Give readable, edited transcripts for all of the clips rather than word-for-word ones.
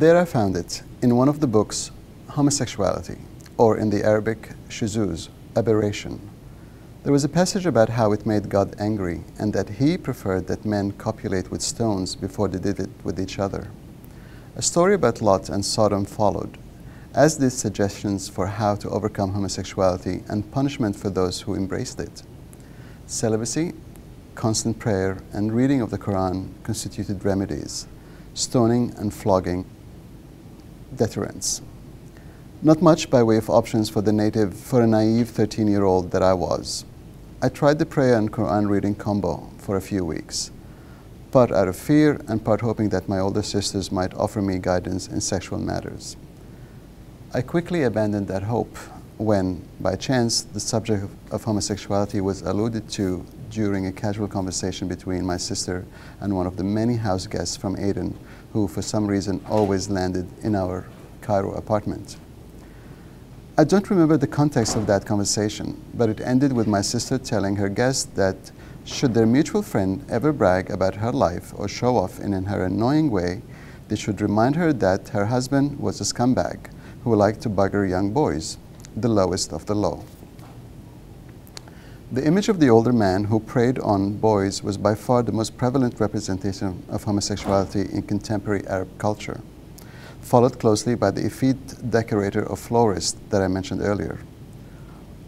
There I found it, in one of the books, Homosexuality, or in the Arabic, shuzuz, aberration. There was a passage about how it made God angry and that he preferred that men copulate with stones before they did it with each other. A story about Lot and Sodom followed, as did suggestions for how to overcome homosexuality and punishment for those who embraced it. Celibacy, constant prayer, and reading of the Quran constituted remedies, stoning and flogging, deterrents. Not much by way of options for a naive 13-year-old that I was. I tried the prayer and Quran reading combo for a few weeks, part out of fear and part hoping that my older sisters might offer me guidance in sexual matters. I quickly abandoned that hope when, by chance, the subject of homosexuality was alluded to during a casual conversation between my sister and one of the many house guests from Aden who, for some reason, always landed in our Cairo apartment. I don't remember the context of that conversation, but it ended with my sister telling her guest that should their mutual friend ever brag about her life or show off in her annoying way, they should remind her that her husband was a scumbag who liked to bugger young boys, the lowest of the low. The image of the older man who preyed on boys was by far the most prevalent representation of homosexuality in contemporary Arab culture, followed closely by the effete decorator or florist that I mentioned earlier.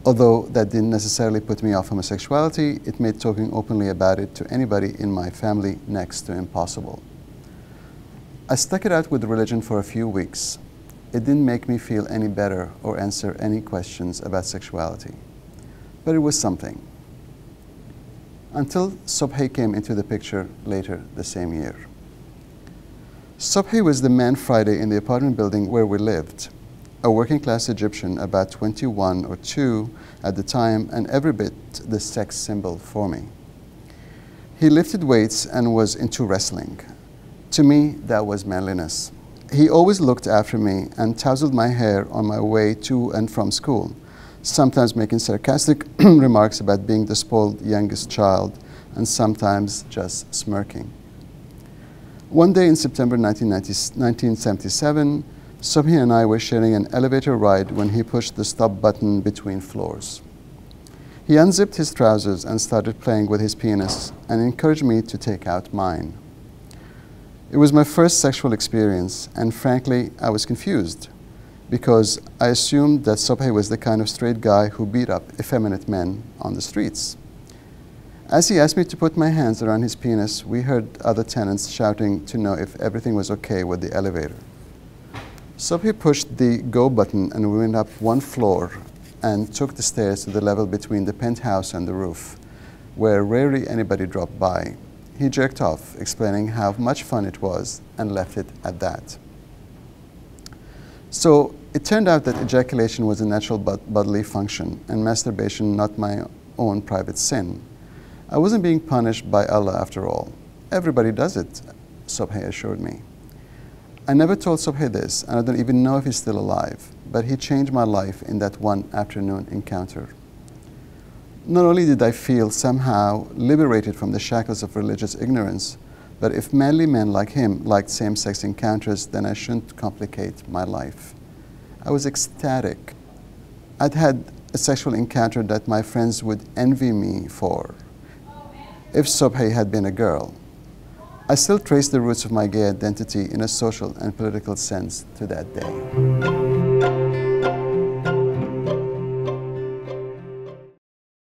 Although that didn't necessarily put me off homosexuality, it made talking openly about it to anybody in my family next to impossible. I stuck it out with religion for a few weeks. It didn't make me feel any better or answer any questions about sexuality. But it was something. Until Subhi came into the picture later the same year. Subhi was the man Friday in the apartment building where we lived, a working-class Egyptian about 21 or 2 at the time and every bit the sex symbol for me. He lifted weights and was into wrestling. To me, that was manliness. He always looked after me and tousled my hair on my way to and from school, sometimes making sarcastic remarks about being the spoiled youngest child and sometimes just smirking. One day in September 1977, Subhi and I were sharing an elevator ride when he pushed the stop button between floors. He unzipped his trousers and started playing with his penis and encouraged me to take out mine. It was my first sexual experience, and frankly, I was confused because I assumed that Subhi was the kind of straight guy who beat up effeminate men on the streets. As he asked me to put my hands around his penis, we heard other tenants shouting to know if everything was okay with the elevator. Subhi pushed the go button and we went up one floor and took the stairs to the level between the penthouse and the roof, where rarely anybody dropped by. He jerked off, explaining how much fun it was, and left it at that. So it turned out that ejaculation was a natural bodily function and masturbation not my own private sin. I wasn't being punished by Allah after all. Everybody does it, Subhi assured me. I never told Subhi this, and I don't even know if he's still alive, but he changed my life in that one afternoon encounter. Not only did I feel somehow liberated from the shackles of religious ignorance, but if manly men like him liked same-sex encounters, then I shouldn't complicate my life. I was ecstatic. I'd had a sexual encounter that my friends would envy me for if Subhi had been a girl. I still trace the roots of my gay identity in a social and political sense to that day.